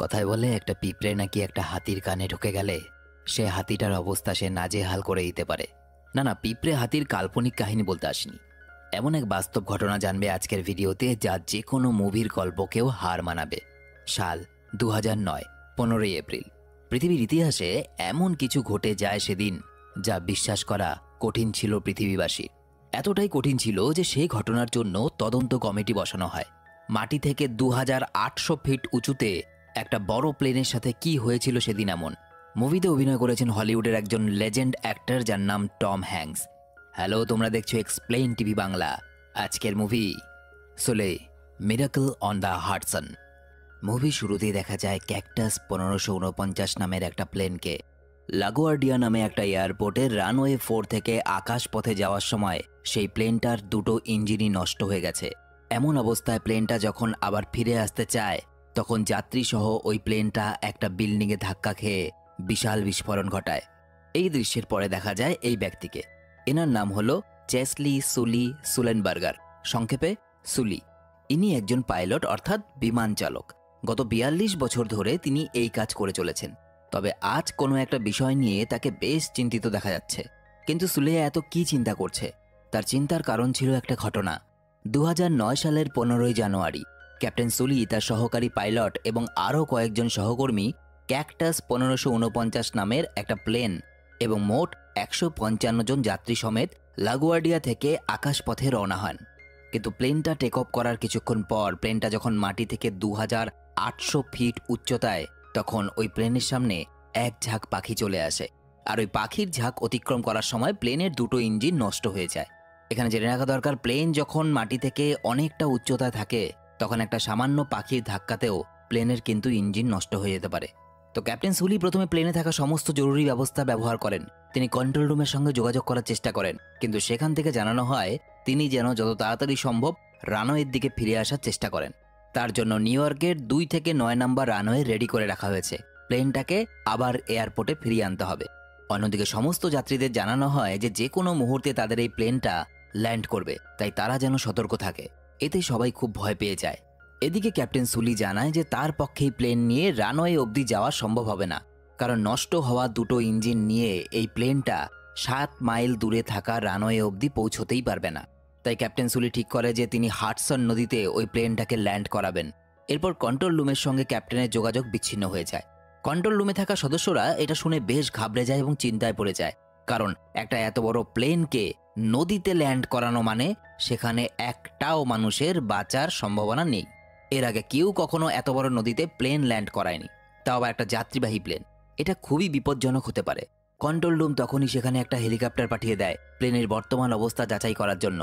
কথায় বলে একটা পিঁপড়ে নাকি একটা হাতির কানে ঢুকে গেলে সে হাতিটার অবস্থা সে নাজেহাল করে দিতে পারে। না, পিঁপড়ে হাতির কাল্পনিক কাহিনী বলতে আসেনি, এমন এক বাস্তব ঘটনা জানবে আজকের ভিডিওতে, যা যে কোনো মুভির গল্পকেও হার মানাবে। সাল 2009, 15ই এপ্রিল। পৃথিবীর ইতিহাসে এমন কিছু ঘটে যায় সেদিন যা বিশ্বাস করা কঠিন ছিল পৃথিবীবাসীর। এতটাই কঠিন ছিল যে সেই ঘটনার জন্য তদন্ত কমিটি বসানো হয়। মাটি থেকে 2800 ফিট উঁচুতে একটা বড় প্লেনের সাথে কি হয়েছিল সেদিন এমন। মুভিতে অভিনয় করেছেন হলিউডের একজন লেজেন্ড অ্যাক্টর যার নাম টম হ্যাঙ্কস। হ্যালো, তোমরা দেখছো এক্সপ্লেইন টিভি বাংলা। আজকের movie Sully, miracle on the Hudson. Movie শুরুতেই দেখা যায় ক্যাকটাস 1549 নামের একটা প্লেনকে লাগোয়ার্ডিয়া নামে একটা এয়ারপোর্টের রানওয়ে 4 থেকে আকাশ পথে যাওয়ার সময় সেই প্লেনটার দুটো ইঞ্জিনই নষ্ট হয়ে গেছে। এমন অবস্থায় প্লেনটা যখন আবার ফিরে আসতে চায় তখন যাত্রী সহ ওই প্লেনটা একটা বিল্ডিংয়ে ধাক্কা খেয়ে বিশাল বিস্ফোরণ ঘটায়। এই দৃশ্যের পরে দেখা যায় এই ব্যক্তিকে। এনার নাম হলো চেসলি সুলি সুলেনবার্গার, সংক্ষেপে সুলি। ইনি একজন পাইলট অর্থাৎ বিমান চালক। গত 42 বছর ধরে তিনি এই কাজ করে চলেছেন। তবে আজ কোনো একটা বিষয় নিয়ে তাকে বেশ চিন্তিত দেখা যাচ্ছে। কিন্তু সুলিয়া এত কি চিন্তা করছে? তার চিন্তার কারণ ছিল একটা ঘটনা। 2009 সালের 15ই জানুয়ারি ক্যাপ্টেন সুলি তার সহকারী পাইলট এবং আরও কয়েকজন সহকর্মী ক্যাকটাস 1549 নামের একটা প্লেন এবং মোট 155 জন যাত্রী সমেত লাগোয়ার্ডিয়া থেকে আকাশপথে রওনা হন। কিন্তু প্লেনটা টেক অফ করার কিছুক্ষণ পর প্লেনটা যখন মাটি থেকে 2800 ফিট উচ্চতায়, তখন ওই প্লেনের সামনে এক ঝাঁক পাখি চলে আসে। আর ওই পাখির ঝাঁক অতিক্রম করার সময় প্লেনের দুটো ইঞ্জিন নষ্ট হয়ে যায়। এখানে জেনে রাখা দরকার, প্লেন যখন মাটি থেকে অনেকটা উচ্চতায় থাকে তখন একটা সামান্য পাখির ধাক্কাতেও প্লেনের কিন্তু ইঞ্জিন নষ্ট হয়ে যেতে পারে। তো ক্যাপ্টেন সুলি প্রথমে প্লেনে থাকা সমস্ত জরুরি ব্যবস্থা ব্যবহার করেন। তিনি কন্ট্রোল রুমের সঙ্গে যোগাযোগ করার চেষ্টা করেন, কিন্তু সেখান থেকে জানানো হয় তিনি যেন যত তাড়াতাড়ি সম্ভব রানওয়ের দিকে ফিরে আসার চেষ্টা করেন। তার জন্য নিউ ইয়র্কের 2 থেকে 9 নম্বর রানওয়ে রেডি করে রাখা হয়েছে। প্লেনটাকে আবার এয়ারপোর্টে ফিরিয়ে আনতে হবে। অন্যদিকে সমস্ত যাত্রীদের জানানো হয় যে কোনো মুহূর্তে তাদের এই প্লেনটা ল্যান্ড করবে, তাই তারা যেন সতর্ক থাকে। এতে সবাই খুব ভয় পেয়ে যায়। এদিকে ক্যাপ্টেন সুলি জানায় যে তার পক্ষেই প্লেন নিয়ে রানওয়ে অবধি যাওয়া সম্ভব হবে না, কারণ নষ্ট হওয়া দুটো ইঞ্জিন নিয়ে এই প্লেনটা 7 মাইল দূরে থাকা রানওয়ে অবধি পৌঁছতেই পারবে না। তাই ক্যাপ্টেন সুলি ঠিক করে যে তিনি হাডসন নদীতে ওই প্লেনটাকে ল্যান্ড করাবেন। এরপর কন্ট্রোল রুমের সঙ্গে ক্যাপ্টেনের যোগাযোগ বিচ্ছিন্ন হয়ে যায়। কন্ট্রোল রুমে থাকা সদস্যরা এটা শুনে বেশ ঘাবড়ে যায় এবং চিন্তায় পড়ে যায়, কারণ একটা এত বড় প্লেনকে নদীতে ল্যান্ড করানো মানে সেখানে একটাও মানুষের বাঁচার সম্ভাবনা নেই। এর আগে কেউ কখনো এত বড় নদীতে প্লেন ল্যান্ড করায়নি, তাও আবার একটা যাত্রীবাহী প্লেন। এটা খুবই বিপজ্জনক হতে পারে। কন্ট্রোল রুম তখনই সেখানে একটা হেলিকপ্টার পাঠিয়ে দেয় প্লেনের বর্তমান অবস্থা যাচাই করার জন্য।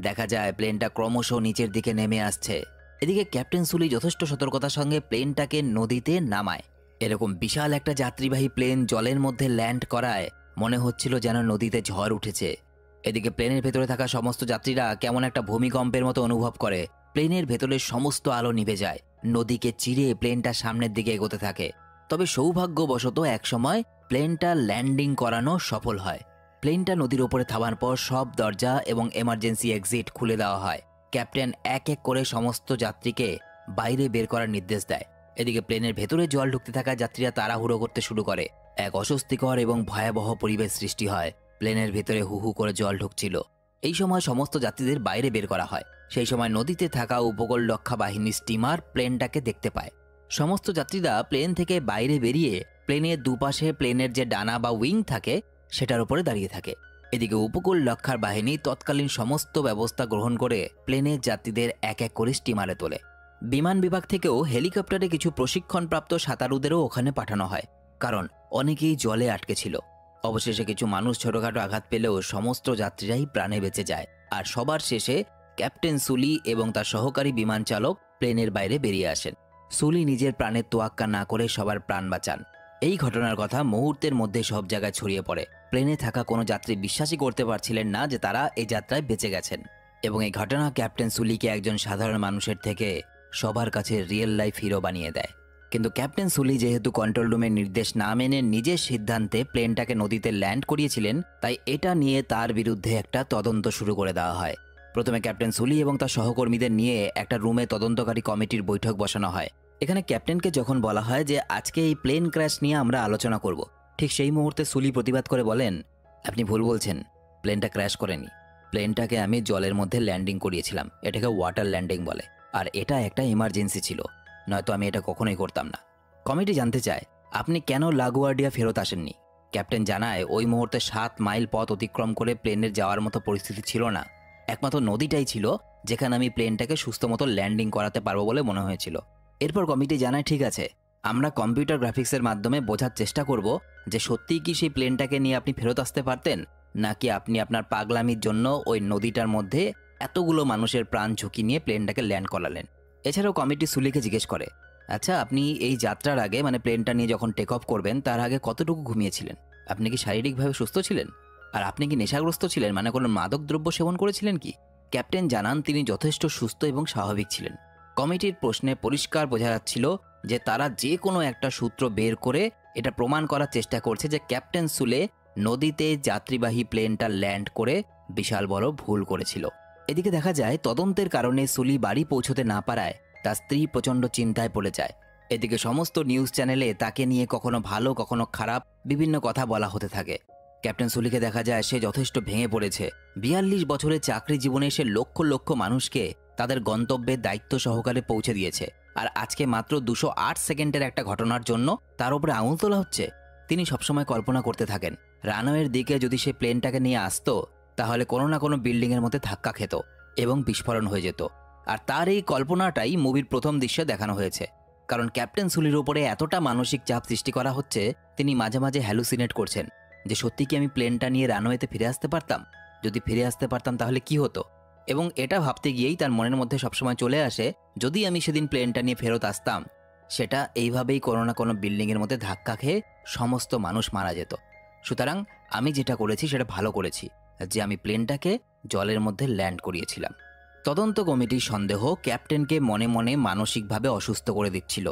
দেখা যায় প্লেনটা ক্রমশ নিচের দিকে নেমে আসছে। এদিকে ক্যাপ্টেন সুলি যথেষ্ট সতর্কতার সঙ্গে প্লেনটাকে নদীতে নামায়। এরকম বিশাল একটা যাত্রীবাহী প্লেন জলের মধ্যে ল্যান্ড করায় মনে হচ্ছিল যেন নদীতে ঝড় উঠেছে। এদিকে প্লেনের ভেতরে থাকা সমস্ত যাত্রীরা কেমন একটা ভূমিকম্পের মতো অনুভব করে। প্লেনের ভেতরের সমস্ত আলো নিভে যায়। নদীকে চিরে প্লেনটা সামনের দিকে এগোতে থাকে। তবে সৌভাগ্যবশত একসময় প্লেনটা ল্যান্ডিং করানো সফল হয়। প্লেনটা নদীর ওপরে থামার পর সব দরজা এবং এমার্জেন্সি এক্সিট খুলে দেওয়া হয়। ক্যাপ্টেন এক এক করে সমস্ত যাত্রীকে বাইরে বের করার নির্দেশ দেয়। এদিকে প্লেনের ভেতরে জল ঢুকতে থাকা যাত্রীরা তাড়াহুড়ো করতে শুরু করে। এক অস্বস্তিকর এবং ভয়াবহ পরিবেশ সৃষ্টি হয়। প্লেনের ভেতরে হু হু করে জল ঢুকছিল। এই সময় সমস্ত যাত্রীদের বাইরে বের করা হয়। সেই সময় নদীতে থাকা উপকূল রক্ষা বাহিনীর স্টিমার প্লেনটাকে দেখতে পায়। সমস্ত যাত্রীরা প্লেন থেকে বাইরে বেরিয়ে প্লেনের দুপাশে প্লেনের যে ডানা বা উইং থাকে সেটার উপরে দাঁড়িয়ে থাকে। এদিকে উপকূল রক্ষার বাহিনী তৎকালীন সমস্ত ব্যবস্থা গ্রহণ করে প্লেনের যাত্রীদের এক এক করে স্টিমারে তোলে। বিমান বিভাগ থেকেও হেলিকপ্টারে কিছু প্রশিক্ষণপ্রাপ্ত সাঁতারুদেরও ওখানে পাঠানো হয়, কারণ অনেকেই জলে আটকে ছিল। অবশেষে কিছু মানুষ ছোটখাটো আঘাত পেলেও সমস্ত যাত্রীরাই প্রাণে বেঁচে যায়। আর সবার শেষে ক্যাপ্টেন সুলি এবং তার সহকারী বিমান চালক প্লেনের বাইরে বেরিয়ে আসেন। সুলি নিজের প্রাণের তোয়াক্কা না করে সবার প্রাণ বাঁচান। এই ঘটনার কথা মুহূর্তের মধ্যে সব জায়গায় ছড়িয়ে পড়ে। প্লেনে থাকা কোনো যাত্রী বিশ্বাসই করতে পারছিলেন না যে তারা এই যাত্রায় বেঁচে গেছেন। এবং এই ঘটনা ক্যাপ্টেন সুলিকে একজন সাধারণ মানুষের থেকে সবার কাছে রিয়েল লাইফ হিরো বানিয়ে দেয়। কিন্তু ক্যাপ্টেন সুলি যেহেতু কন্ট্রোল রুমের নির্দেশ না মেনে নিজের সিদ্ধান্তে প্লেনটাকে নদীতে ল্যান্ড করিয়েছিলেন, তাই এটা নিয়ে তার বিরুদ্ধে একটা তদন্ত শুরু করে দেওয়া হয়। প্রথমে ক্যাপ্টেন সুলি এবং তার সহকর্মীদের নিয়ে একটা রুমে তদন্তকারী কমিটির বৈঠক বসানো হয় এখানে ক্যাপ্টেনকে যখন বলা হয় যে আজকে এই প্লেন ক্র্যাশ নিয়ে আমরা আলোচনা করব, ঠিক সেই মুহূর্তে সুলি প্রতিবাদ করে বলেন, আপনি ভুল বলছেন, প্লেনটা ক্র্যাশ করেনি। প্লেনটাকে আমি জলের মধ্যে ল্যান্ডিং করিয়েছিলাম, এটাকে ওয়াটার ল্যান্ডিং বলে, আর এটা একটা ইমার্জেন্সি ছিল, নয়তো আমি এটা কখনোই করতাম না। কমিটি জানতে চায় আপনি কেন লাগুয়ার্ডিয়া ফেরত আসেননি। ক্যাপ্টেন জানায় ওই মুহূর্তে 7 মাইল পথ অতিক্রম করে প্লেনের যাওয়ার মতো পরিস্থিতি ছিল না, একমাত্র নদীটাই ছিল যেখানে আমি প্লেনটাকে সুস্থ মতো ল্যান্ডিং করাতে পারবো বলে মনে হয়েছিল। এরপর কমিটি জানায় ঠিক আছে, আমরা কম্পিউটার গ্রাফিক্সের মাধ্যমে বোঝার চেষ্টা করব যে সত্যিই কি সেই প্লেনটাকে নিয়ে আপনি ফেরত আসতে পারতেন, নাকি আপনি আপনার পাগলামির জন্য ওই নদীটার মধ্যে এতগুলো মানুষের প্রাণ ঝুঁকি নিয়ে প্লেনটাকে ল্যান্ড করালেন। এছাড়াও কমিটি সুলিকে জিজ্ঞেস করে, আচ্ছা আপনি এই যাত্রার আগে মানে প্লেনটা নিয়ে যখন টেক অফ করবেন তার আগে কতটুকু ঘুমিয়েছিলেন? আপনি কি শারীরিকভাবে সুস্থ ছিলেন? আর আপনি কি নেশাগ্রস্ত ছিলেন, মানে কোনো মাদক দ্রব্য সেবন করেছিলেন কি? ক্যাপ্টেন জানান তিনি যথেষ্ট সুস্থ এবং স্বাভাবিক ছিলেন। কমিটির প্রশ্নে পরিষ্কার বোঝা যাচ্ছিল যে তারা যে কোনো একটা সূত্র বের করে এটা প্রমাণ করার চেষ্টা করছে যে ক্যাপ্টেন সুলে নদীতে যাত্রীবাহী প্লেনটা ল্যান্ড করে বিশাল বড় ভুল করেছিল। এদিকে দেখা যায় তদন্তের কারণে সুলি বাড়ি পৌঁছতে না পারায় তার স্ত্রী প্রচণ্ড চিন্তায় পড়ে যায়। এদিকে সমস্ত নিউজ চ্যানেলে তাকে নিয়ে কখনো ভালো কখনো খারাপ বিভিন্ন কথা বলা হতে থাকে। ক্যাপ্টেন সুলিকে দেখা যায় সে যথেষ্ট ভেঙে পড়েছে। 42 বছরের চাকরি জীবনে সে লক্ষ লক্ষ মানুষকে তাদের গন্তব্যে দায়িত্ব সহকারে পৌঁছে দিয়েছে, আর আজকে মাত্র 208 সেকেন্ডের একটা ঘটনার জন্য তার উপরে আঙুল তোলা হচ্ছে। তিনি সবসময় কল্পনা করতে থাকেন রানওয়ের দিকে যদি সে প্লেনটাকে নিয়ে আসতো তাহলে কোনো না কোনো বিল্ডিংয়ের মধ্যে ধাক্কা খেত এবং বিস্ফোরণ হয়ে যেত। আর তার এই কল্পনাটাই মুভির প্রথম দৃশ্যে দেখানো হয়েছে। কারণ ক্যাপ্টেন সুলির উপরে এতটা মানসিক চাপ সৃষ্টি করা হচ্ছে তিনি মাঝে মাঝে হ্যালুসিনেট করছেন যে সত্যি কি আমি প্লেনটা নিয়ে রানওয়েতে ফিরে আসতে পারতাম, যদি ফিরে আসতে পারতাম তাহলে কি হতো। এবং এটা ভাবতে গিয়েই তার মনের মধ্যে সবসময় চলে আসে যদি আমি সেদিন প্লেনটা নিয়ে ফেরত আসতাম সেটা এইভাবেই কোনো না কোনো বিল্ডিংয়ের মধ্যে ধাক্কা খেয়ে সমস্ত মানুষ মারা যেত। সুতরাং আমি যেটা করেছি সেটা ভালো করেছি যে আমি প্লেনটাকে জলের মধ্যে ল্যান্ড করিয়েছিলাম। তদন্ত কমিটির সন্দেহ ক্যাপ্টেনকে মনে মনে মানসিকভাবে অসুস্থ করে দিচ্ছিল।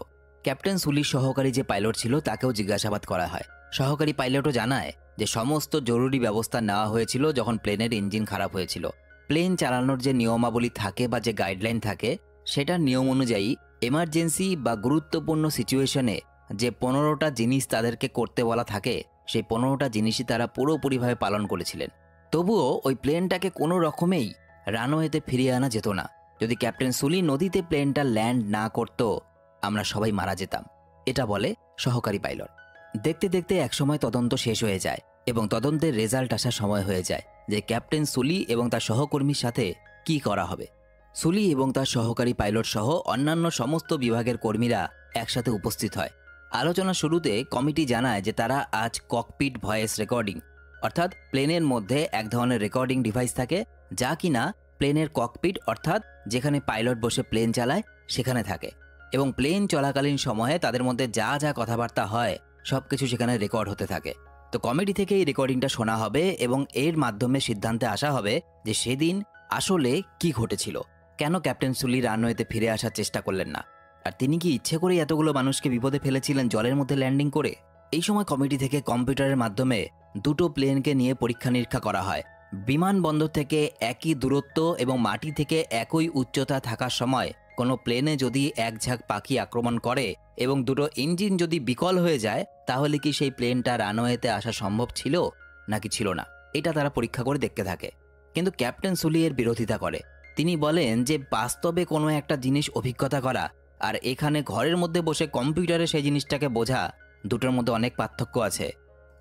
ক্যাপ্টেন সুলির সহকারী যে পাইলট ছিল তাকেও জিজ্ঞাসাবাদ করা হয়। সহকারী পাইলটও জানায় যে সমস্ত জরুরি ব্যবস্থা নেওয়া হয়েছিল যখন প্লেনের ইঞ্জিন খারাপ হয়েছিল। প্লেন চালানোর যে নিয়মাবলী থাকে বা যে গাইডলাইন থাকে সেটার নিয়ম অনুযায়ী এমার্জেন্সি বা গুরুত্বপূর্ণ সিচুয়েশনে যে 15টা জিনিস তাদেরকে করতে বলা থাকে সেই 15টা জিনিসই তারা পুরোপুরিভাবে পালন করেছিলেন। তবুও ওই প্লেনটাকে কোনো রকমেই রানওয়েতে ফিরিয়ে আনা যেত না। যদি ক্যাপ্টেন সুলি নদীতে প্লেনটা ল্যান্ড না করত আমরা সবাই মারা যেতাম, এটা বলে সহকারী পাইলট। দেখতে দেখতে একসময় তদন্ত শেষ হয়ে যায় এবং তদন্তের রেজাল্ট আসার সময় হয়ে যায় যে ক্যাপ্টেন সুলি এবং তার সহকর্মীর সাথে কি করা হবে। সুলি এবং তার সহকারী পাইলট সহ অন্যান্য সমস্ত বিভাগের কর্মীরা একসাথে উপস্থিত হয়। আলোচনা শুরুতে কমিটি জানায় যে তারা আজ ককপিট ভয়েস রেকর্ডিং অর্থাৎ প্লেনের মধ্যে এক ধরনের রেকর্ডিং ডিভাইস থাকে যা কিনা প্লেনের ককপিট অর্থাৎ যেখানে পাইলট বসে প্লেন চালায় সেখানে থাকে, এবং প্লেন চলাকালীন সময়ে তাদের মধ্যে যা যা কথাবার্তা হয় সবকিছু সেখানে রেকর্ড হতে থাকে। তো কমিটি থেকে এই রেকর্ডিংটা শোনা হবে এবং এর মাধ্যমে সিদ্ধান্তে আসা হবে যে সেদিন আসলে কি ঘটেছিল, কেন ক্যাপ্টেন সুলি রানওয়েতে ফিরে আসার চেষ্টা করলেন না, আর তিনি কি ইচ্ছে করে এতগুলো মানুষকে বিপদে ফেলেছিলেন জলের মধ্যে ল্যান্ডিং করে। এই সময় কমিটি থেকে কম্পিউটারের মাধ্যমে দুটো প্লেনকে নিয়ে পরীক্ষা নিরীক্ষা করা হয়। বিমানবন্দর থেকে একই দূরত্ব এবং মাটি থেকে একই উচ্চতা থাকার সময় কোনো প্লেনে যদি এক ঝাঁক পাখি আক্রমণ করে এবং দুটো ইঞ্জিন যদি বিকল হয়ে যায় তাহলে কি সেই প্লেনটা রানওয়েতে আসা সম্ভব ছিল নাকি ছিল না, এটা তারা পরীক্ষা করে দেখতে থাকে। কিন্তু ক্যাপ্টেন সুলি এর বিরোধিতা করে। তিনি বলেন যে বাস্তবে কোনো একটা জিনিস অভিজ্ঞতা করা আর এখানে ঘরের মধ্যে বসে কম্পিউটারে সেই জিনিসটাকে বোঝা দুটোর মধ্যে অনেক পার্থক্য আছে।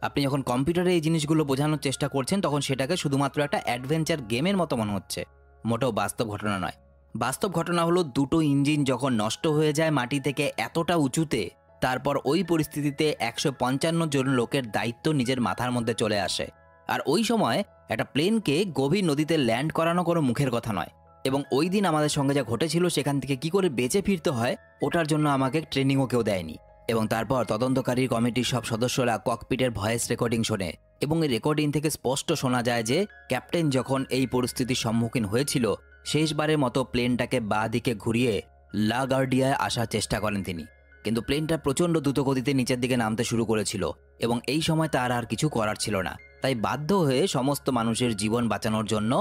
আপনি যখন কম্পিউটারে এই জিনিসগুলো বোঝানোর চেষ্টা করছেন তখন সেটাকে শুধুমাত্র একটা অ্যাডভেঞ্চার গেমের মতো মনে হচ্ছে, মোটেও বাস্তব ঘটনা নয়। বাস্তব ঘটনা হলো দুটো ইঞ্জিন যখন নষ্ট হয়ে যায় মাটি থেকে এতটা উঁচুতে, তারপর ওই পরিস্থিতিতে 155 জন লোকের দায়িত্ব নিজের মাথার মধ্যে চলে আসে। আর ওই সময় একটা প্লেনকে গভীর নদীতে ল্যান্ড করানো কোনো মুখের কথা নয়, এবং ওই দিন আমাদের সঙ্গে যা ঘটেছিল সেখান থেকে কি করে বেঁচে ফিরতে হয় ওটার জন্য আমাকে ট্রেনিংও কেউ দেয়নি। এবং তারপর তদন্তকারী কমিটির সব সদস্যরা ককপিটের ভয়েস রেকর্ডিং শোনে এবং এই রেকর্ডিং থেকে স্পষ্ট শোনা যায় যে ক্যাপ্টেন যখন এই পরিস্থিতির সম্মুখীন হয়েছিল শেষবারের মতো প্লেনটাকে বাঁ দিকে ঘুরিয়ে লাগার্ডিয়ায় আসার চেষ্টা করেন তিনি, কিন্তু প্লেনটা প্রচণ্ড দ্রুতগতিতে নিচের দিকে নামতে শুরু করেছিল এবং এই সময় তার আর কিছু করার ছিল না। তাই বাধ্য হয়ে সমস্ত মানুষের জীবন বাঁচানোর জন্য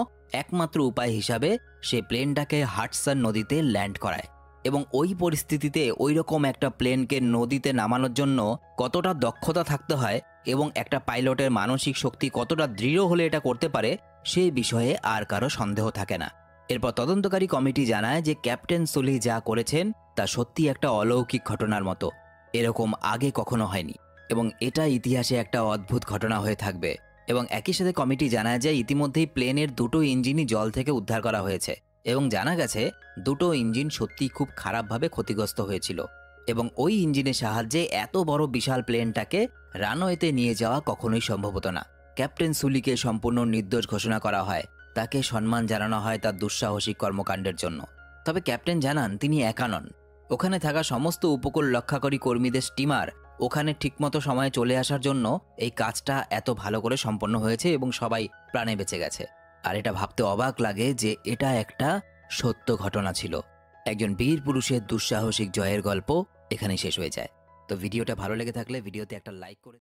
একমাত্র উপায় হিসাবে সে প্লেনটাকে হাডসন নদীতে ল্যান্ড করায়। এবং ওই পরিস্থিতিতে ওই রকম একটা প্লেনকে নদীতে নামানোর জন্য কতটা দক্ষতা থাকতে হয় এবং একটা পাইলটের মানসিক শক্তি কতটা দৃঢ় হলে এটা করতে পারে সেই বিষয়ে আর কারো সন্দেহ থাকে না। এরপর তদন্তকারী কমিটি জানায় যে ক্যাপ্টেন সুলি যা করেছেন তা সত্যি একটা অলৌকিক ঘটনার মতো, এরকম আগে কখনো হয়নি এবং এটা ইতিহাসে একটা অদ্ভুত ঘটনা হয়ে থাকবে। এবং একই সাথে কমিটি জানায় যে ইতিমধ্যেই প্লেনের দুটো ইঞ্জিনই জল থেকে উদ্ধার করা হয়েছে এবং জানা গেছে দুটো ইঞ্জিন সত্যি খুব খারাপভাবে ক্ষতিগ্রস্ত হয়েছিল এবং ওই ইঞ্জিনের সাহায্যে এত বড় বিশাল প্লেনটাকে রানওয়েতে নিয়ে যাওয়া কখনোই সম্ভব হতো না। ক্যাপ্টেন সুলিকে সম্পূর্ণ নির্দোষ ঘোষণা করা হয়, তাকে সম্মান জানানো হয় তার দুঃসাহসিক কর্মকাণ্ডের জন্য। তবে ক্যাপ্টেন জানান তিনি একা নন, ওখানে থাকা সমস্ত উপকূল রক্ষাকারী কর্মীদের স্টিমার ওখানে ঠিকমতো সময়ে চলে আসার জন্য এই কাজটা এত ভালো করে সম্পন্ন হয়েছে এবং সবাই প্রাণে বেঁচে গেছে। আর এটা ভাবতে অবাক লাগে যে এটা একটা সত্য ঘটনা ছিল। একজন বীর পুরুষের দুঃসাহসিক জয়ের গল্প এখানে শেষ হয়ে যায়। তো ভিডিওটা ভালো লেগে থাকলে ভিডিওতে একটা লাইক করে